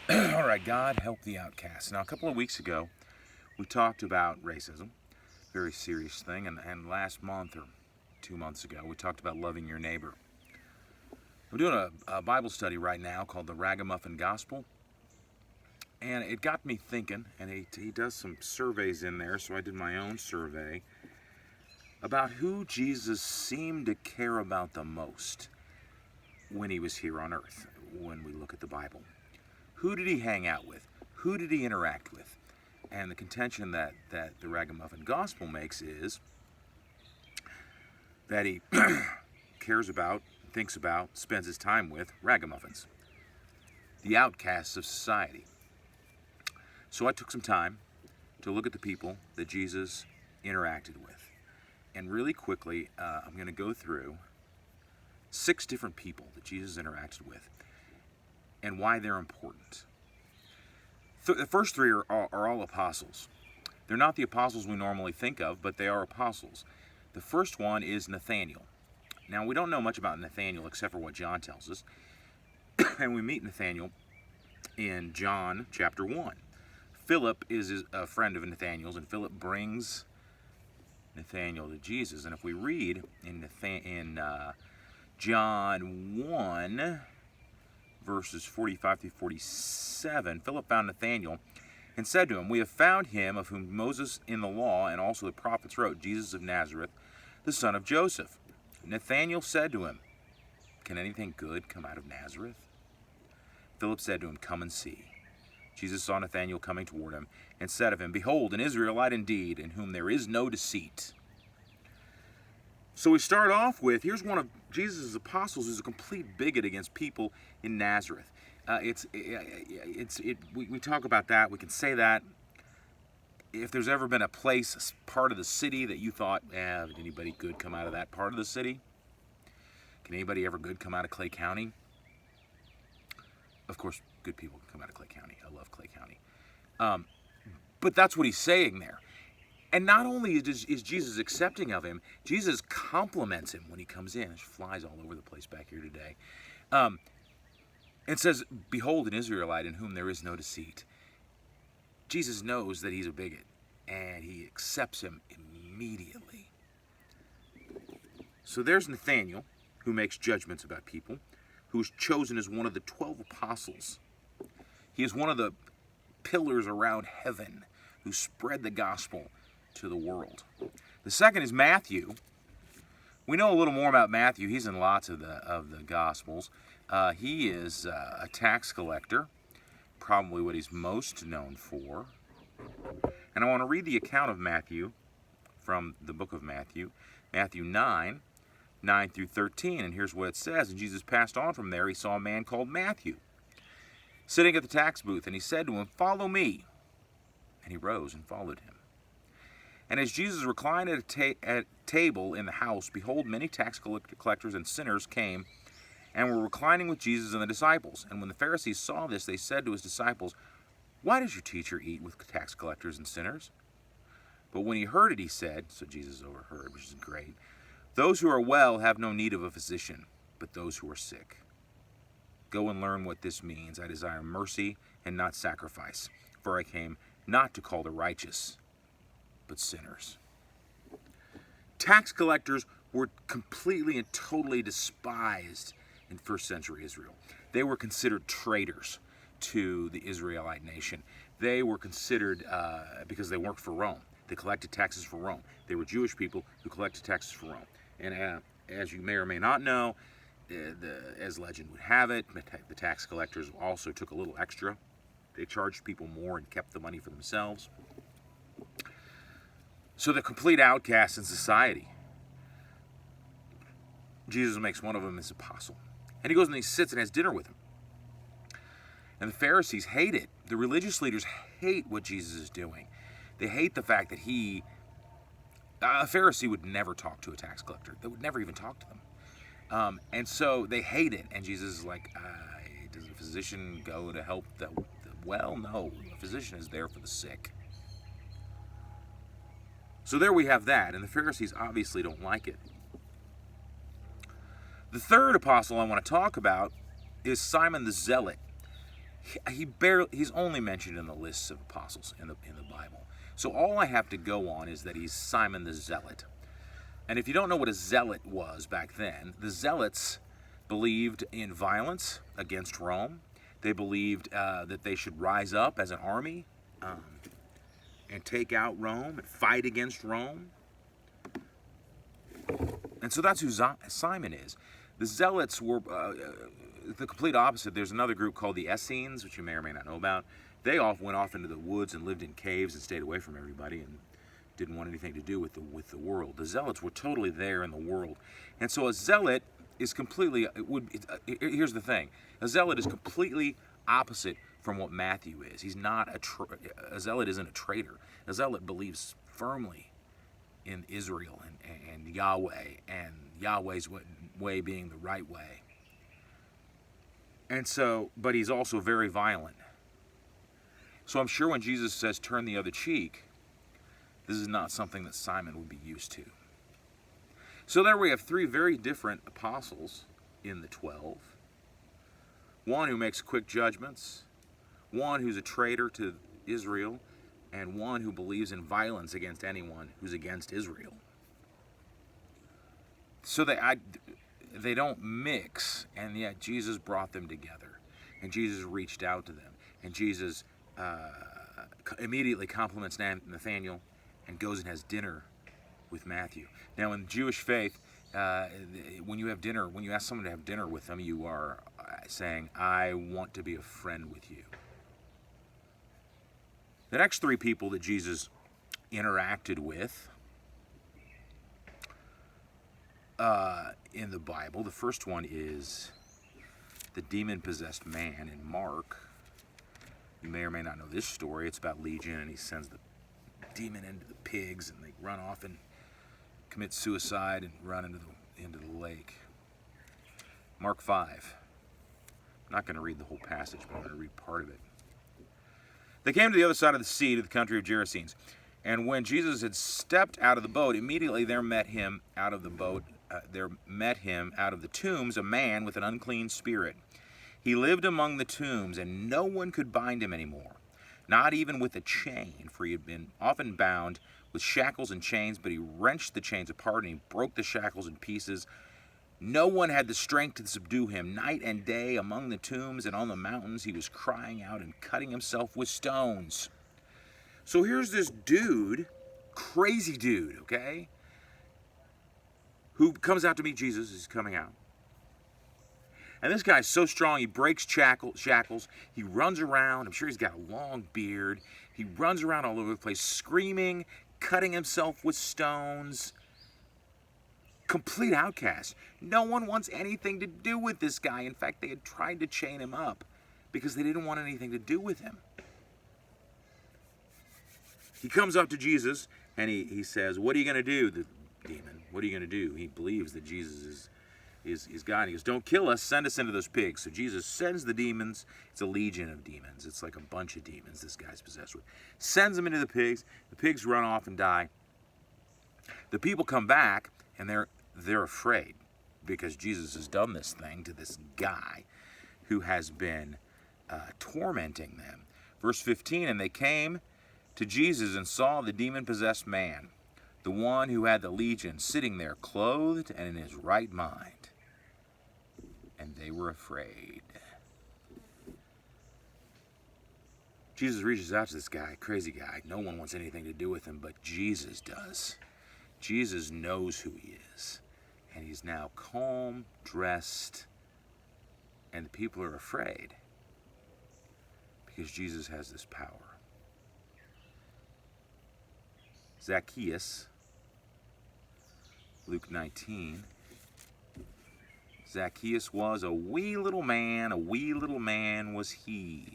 All right, God help the outcasts. Now, a couple of weeks ago, we talked about racism, very serious thing, and last month or 2 months ago, we talked about loving your neighbor. We're doing a Bible study right now called the Ragamuffin Gospel, and it got me thinking, and he does some surveys in there, so I did my own survey about who Jesus seemed to care about the most when he was here on earth, when we look at the Bible. Who did he hang out with? Who did he interact with? And the contention that the Ragamuffin Gospel makes is that he cares about, thinks about, spends his time with ragamuffins, the outcasts of society. So I took some time to look at the people that Jesus interacted with. And really quickly, I'm going to go through 6 different people that Jesus interacted with and why they're important. The first 3 are all apostles. They're not the apostles we normally think of, but they are apostles. The first one is Nathanael. Now, we don't know much about Nathanael except for what John tells us. And we meet Nathanael in John chapter 1. Philip is a friend of Nathanael's, and Philip brings Nathanael to Jesus. And if we read in John 1, verses 45 through 47, Philip found Nathanael and said to him, "We have found him of whom Moses in the law and also the prophets wrote, Jesus of Nazareth, the son of Joseph." Nathanael said to him, "Can anything good come out of Nazareth?" Philip said to him, "Come and see." Jesus saw Nathanael coming toward him and said of him, "Behold, an Israelite indeed, in whom there is no deceit." So we start off with, here's one of Jesus' apostles who's a complete bigot against people in Nazareth. We talk about that. We can say that. If there's ever been a place, part of the city that you thought, did anybody good come out of that part of the city? Can anybody ever good come out of Clay County? Of course, good people can come out of Clay County. I love Clay County. But that's what he's saying there. And not only is Jesus accepting of him, Jesus compliments him when he comes in. There's flies all over the place back here today. It says, "Behold, an Israelite in whom there is no deceit." Jesus knows that he's a bigot, and he accepts him immediately. So there's Nathanael, who makes judgments about people, who is chosen as one of the 12 apostles. He is one of the pillars around heaven who spread the gospel to the world. The second is Matthew. We know a little more about Matthew. He's in lots of the Gospels. He is a tax collector, probably what he's most known for. And I want to read the account of Matthew from the book of Matthew, Matthew 9 through 13. And here's what it says. "And Jesus passed on from there. He saw a man called Matthew sitting at the tax booth, and he said to him, 'Follow me.' And he rose and followed him. And as Jesus reclined at table in the house, behold, many tax collectors and sinners came and were reclining with Jesus and the disciples. And when the Pharisees saw this, they said to his disciples, 'Why does your teacher eat with tax collectors and sinners?' But when he heard it, he said," so Jesus overheard, which is great, "Those who are well have no need of a physician, but those who are sick. Go and learn what this means. I desire mercy and not sacrifice, for I came not to call the righteous, but sinners." Tax collectors were completely and totally despised in first century Israel. They were considered traitors to the Israelite nation. They were considered, because they worked for Rome, they collected taxes for Rome. They were Jewish people who collected taxes for Rome. And as you may or may not know, as legend would have it, the tax collectors also took a little extra. They charged people more and kept the money for themselves. So the complete outcasts in society. Jesus makes one of them his apostle. And he goes and he sits and has dinner with him. And the Pharisees hate it. The religious leaders hate what Jesus is doing. They hate the fact that a Pharisee would never talk to a tax collector. They would never even talk to them. And so they hate it. And Jesus is like, does a physician go to help the well? No, a physician is there for the sick. So there we have that, and the Pharisees obviously don't like it. The third apostle I want to talk about is Simon the Zealot. he's only mentioned in the lists of apostles in the Bible. So all I have to go on is that he's Simon the Zealot. And if you don't know what a zealot was back then, the zealots believed in violence against Rome. They believed that they should rise up as an army and take out Rome and fight against Rome. And so that's who Simon is. The zealots were the complete opposite. There's another group called the Essenes, which you may or may not know about. They all went off into the woods and lived in caves and stayed away from everybody and didn't want anything to do with the world. The zealots were totally there in the world. And so a zealot is completely, here's the thing. A zealot is completely opposite from what Matthew is. He's not a zealot isn't a traitor. A zealot believes firmly in Israel and Yahweh, and Yahweh's way being the right way. And so, but he's also very violent. So I'm sure when Jesus says turn the other cheek, this is not something that Simon would be used to. So there we have three very different apostles in the 12. One who makes quick judgments, one who's a traitor to Israel, and one who believes in violence against anyone who's against Israel. So they don't mix, and yet Jesus brought them together, and Jesus reached out to them, and Jesus immediately compliments Nathanael and goes and has dinner with Matthew. Now, in Jewish faith, when you have dinner, when you ask someone to have dinner with them, you are saying, I want to be a friend with you. The next three people that Jesus interacted with in the Bible, the first one is the demon-possessed man in Mark. You may or may not know this story. It's about Legion, and he sends the demon into the pigs, and they run off and commit suicide and run into the lake. Mark 5. I'm not going to read the whole passage, but I'm going to read part of it. They came to the other side of the sea, to the country of Gerasenes. And when Jesus had stepped out of the boat, immediately there met him out of the tombs a man with an unclean spirit. He lived among the tombs, and no one could bind him anymore, not even with a chain, for he had been often bound with shackles and chains, but he wrenched the chains apart and he broke the shackles in pieces. No one had the strength to subdue him. Night and day among the tombs and on the mountains he was crying out and cutting himself with stones. So here's this dude, crazy dude, okay, who comes out to meet Jesus. He's coming out. And this guy's so strong, he breaks shackles. He runs around. I'm sure he's got a long beard. He runs around all over the place, screaming, cutting himself with stones. Complete outcast. No one wants anything to do with this guy. In fact, they had tried to chain him up because they didn't want anything to do with him. He comes up to Jesus and he says, what are you going to do, the demon? What are you going to do? He believes that Jesus is God. He goes, don't kill us, send us into those pigs. So Jesus sends the demons. It's a legion of demons. It's like a bunch of demons this guy's possessed with. Sends them into the pigs. The pigs run off and die. The people come back and they're afraid because Jesus has done this thing to this guy who has been tormenting them. Verse 15, and they came to Jesus and saw the demon-possessed man, the one who had the legion, sitting there clothed and in his right mind. And they were afraid. Jesus reaches out to this guy, crazy guy. No one wants anything to do with him, but Jesus does. Jesus knows who he is. And he's now calm, dressed, and the people are afraid because Jesus has this power. Zacchaeus, Luke 19. Zacchaeus was a wee little man was he.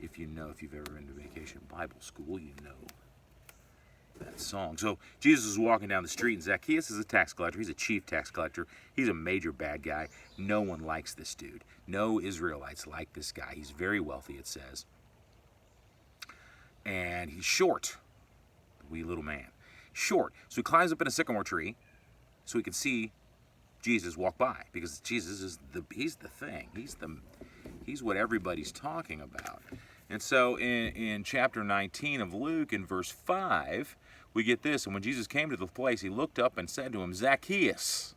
If you've ever been to Vacation Bible School, you know that song. So Jesus is walking down the street, and Zacchaeus is a tax collector. He's a chief tax collector. He's a major bad guy. No one likes this dude. No Israelites like this guy. He's very wealthy, it says. And he's short. The wee little man. Short. So he climbs up in a sycamore tree so he can see Jesus walk by, because Jesus is he's the thing. He's He's what everybody's talking about. And so in chapter 19 of Luke, in verse 5, we get this. And when Jesus came to the place, he looked up and said to him, Zacchaeus,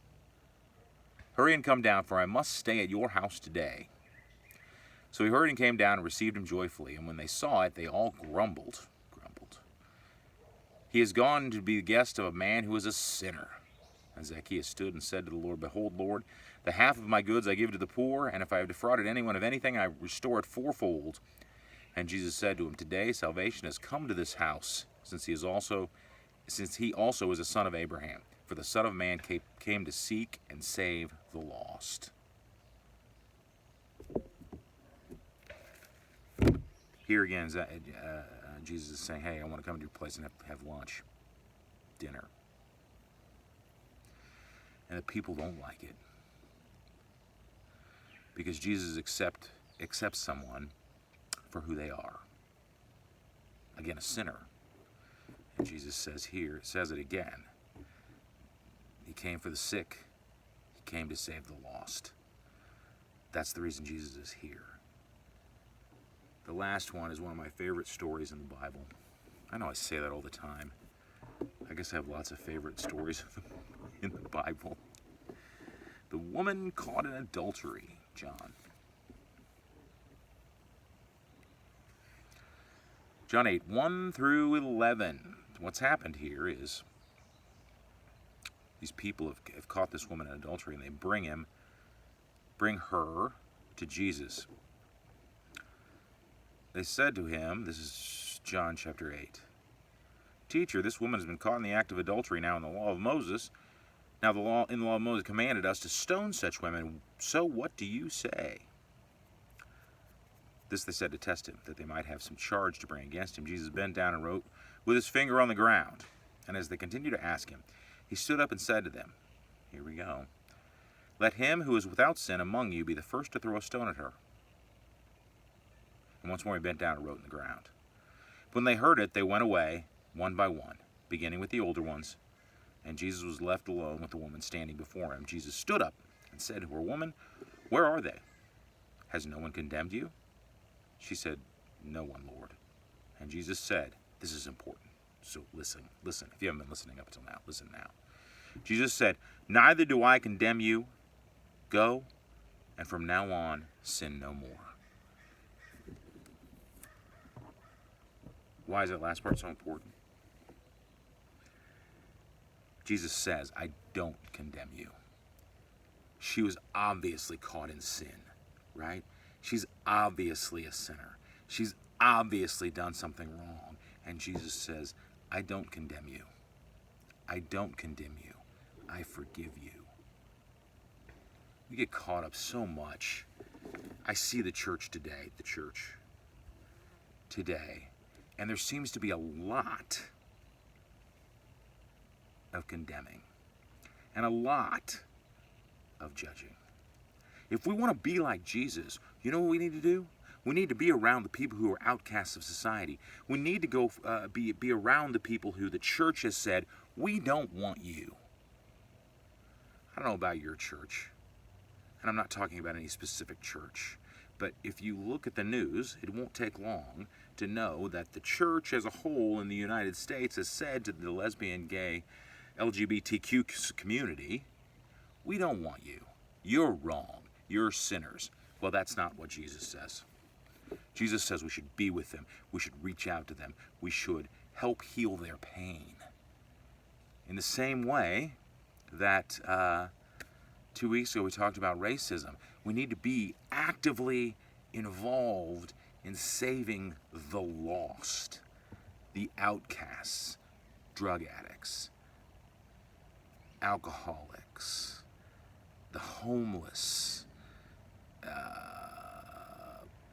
hurry and come down, for I must stay at your house today. So he hurried and came down and received him joyfully. And when they saw it, they all grumbled. He has gone to be the guest of a man who is a sinner. And Zacchaeus stood and said to the Lord, Behold, Lord, the half of my goods I give to the poor, and if I have defrauded anyone of anything, I restore it fourfold. And Jesus said to him, Today salvation has come to this house, since he also is a son of Abraham. For the Son of Man came to seek and save the lost. Here again, Jesus is saying, hey, I want to come to your place and have lunch, dinner. And the people don't like it. Because Jesus accepts someone for who they are. Again, a sinner. And Jesus says here, it says it again. He came for the sick. He came to save the lost. That's the reason Jesus is here. The last one is one of my favorite stories in the Bible. I know I say that all the time. I guess I have lots of favorite stories in the Bible. The woman caught in adultery, John. John 8, 1 through 11. What's happened here is these people have caught this woman in adultery, and they bring her to Jesus. They said to him, this is John chapter 8, Teacher, this woman has been caught in the act of adultery. Now in the law of Moses commanded us to stone such women. So what do you say? This they said to test him, that they might have some charge to bring against him. Jesus bent down and wrote with his finger on the ground. And as they continued to ask him, he stood up and said to them, here we go, Let him who is without sin among you be the first to throw a stone at her. And once more he bent down and wrote in the ground. When they heard it, they went away, one by one, beginning with the older ones. And Jesus was left alone with the woman standing before him. Jesus stood up and said to her, Woman, where are they? Has no one condemned you? She said, No one, Lord. And Jesus said, this is important, so listen. If you haven't been listening up until now, listen now. Jesus said, Neither do I condemn you. Go, and from now on, sin no more. Why is that last part so important? Jesus says, I don't condemn you. She was obviously caught in sin, right? She's obviously a sinner. She's obviously done something wrong. And Jesus says, I don't condemn you. I don't condemn you. I forgive you. We get caught up so much. I see the church today, and there seems to be a lot of condemning and a lot of judging. If we want to be like Jesus, you know what we need to do? We need to be around the people who are outcasts of society. We need to go be around the people who the church has said, we don't want you. I don't know about your church, and I'm not talking about any specific church, but if you look at the news, it won't take long to know that the church as a whole in the United States has said to the lesbian, gay, LGBTQ community, we don't want you. You're wrong. You're sinners. Well, that's not what Jesus says. Jesus says we should be with them. We should reach out to them. We should help heal their pain. In the same way that 2 weeks ago we talked about racism, we need to be actively involved in saving the lost, the outcasts, drug addicts, alcoholics, the homeless,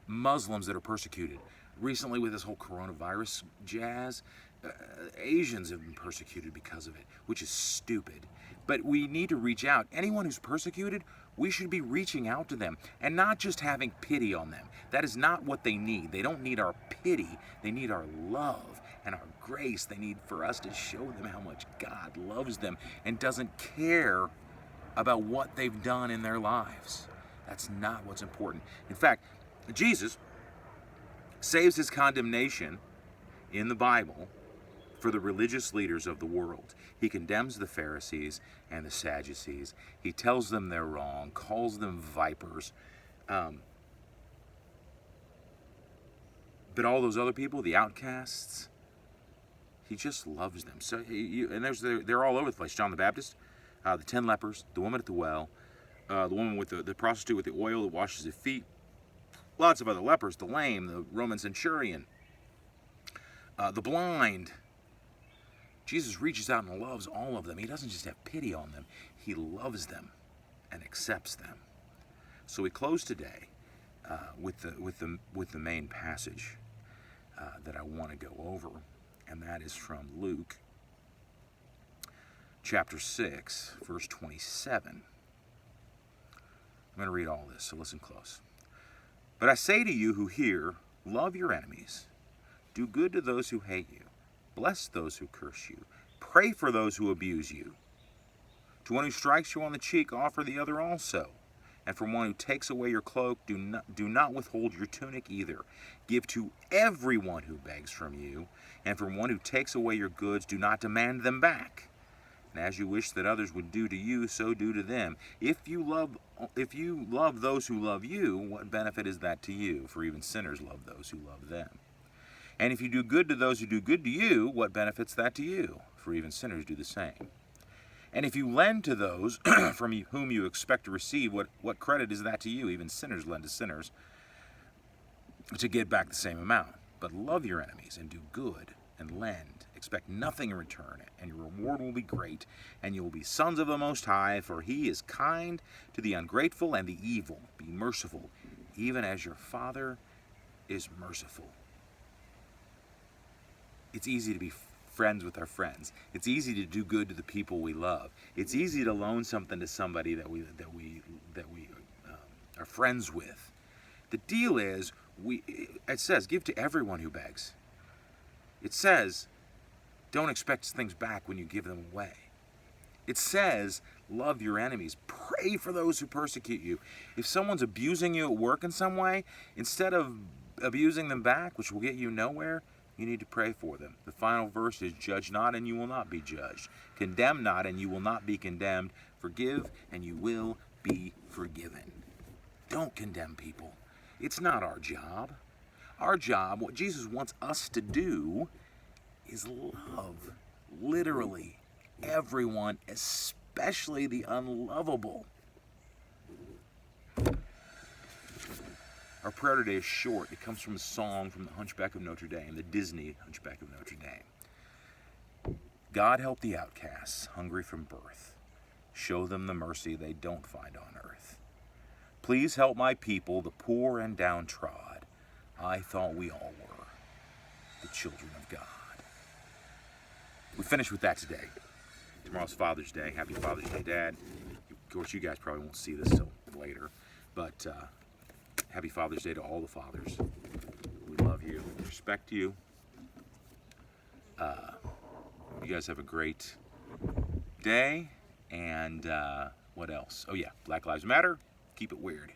Muslims that are persecuted. Recently with this whole coronavirus jazz, Asians have been persecuted because of it, which is stupid. But we need to reach out. Anyone who's persecuted, we should be reaching out to them and not just having pity on them. That is not what they need. They don't need our pity. They need our love and our grace. They need for us to show them how much God loves them and doesn't care about what they've done in their lives. That's not what's important. In fact, Jesus saves his condemnation in the Bible for the religious leaders of the world. He condemns the Pharisees and the Sadducees. He tells them they're wrong, calls them vipers. But all those other people, the outcasts, he just loves them. So, they're all over the place. John the Baptist, the 10 lepers, the woman at the well, the woman with the prostitute with the oil that washes his feet, lots of other lepers, the lame, the Roman centurion, the blind. Jesus reaches out and loves all of them. He doesn't just have pity on them. He loves them and accepts them. So we close today with the main passage that I want to go over, and that is from Luke chapter 6, verse 27. I'm going to read all this, so listen close. But I say to you who hear, love your enemies, do good to those who hate you, bless those who curse you, pray for those who abuse you. To one who strikes you on the cheek, offer the other also. And from one who takes away your cloak, do not withhold your tunic either. Give to everyone who begs from you, and from one who takes away your goods, do not demand them back. And as you wish that others would do to you, so do to them. If you love those who love you, what benefit is that to you? For even sinners love those who love them. And if you do good to those who do good to you, what benefits that to you? For even sinners do the same. And if you lend to those from whom you expect to receive, what credit is that to you? Even sinners lend to sinners to get back the same amount. But love your enemies and do good and lend. Expect nothing in return, and your reward will be great, and you will be sons of the Most High, for he is kind to the ungrateful and the evil. Be merciful, even as your Father is merciful. It's easy to be friends with our friends. It's easy to do good to the people we love. It's easy to loan something to somebody that we are friends with. The deal is, it says, give to everyone who begs. It says, don't expect things back when you give them away. It says, love your enemies. Pray for those who persecute you. If someone's abusing you at work in some way, instead of abusing them back, which will get you nowhere, you need to pray for them. The final verse is, judge not and you will not be judged. Condemn not and you will not be condemned. Forgive and you will be forgiven. Don't condemn people. It's not our job. Our job, what Jesus wants us to do, is love literally everyone, especially the unlovable. Our prayer today is short. It comes from a song from the Hunchback of Notre Dame, the Disney Hunchback of Notre Dame. God help the outcasts, hungry from birth. Show them the mercy they don't find on earth. Please help my people, the poor and downtrodden. I thought we all were the children of God. We finish with that today. Tomorrow's Father's Day. Happy Father's Day, Dad. Of course, you guys probably won't see this till later, but happy Father's Day to all the fathers. We love you, respect you. You guys have a great day, and what else? Oh yeah, Black Lives Matter. Keep it weird.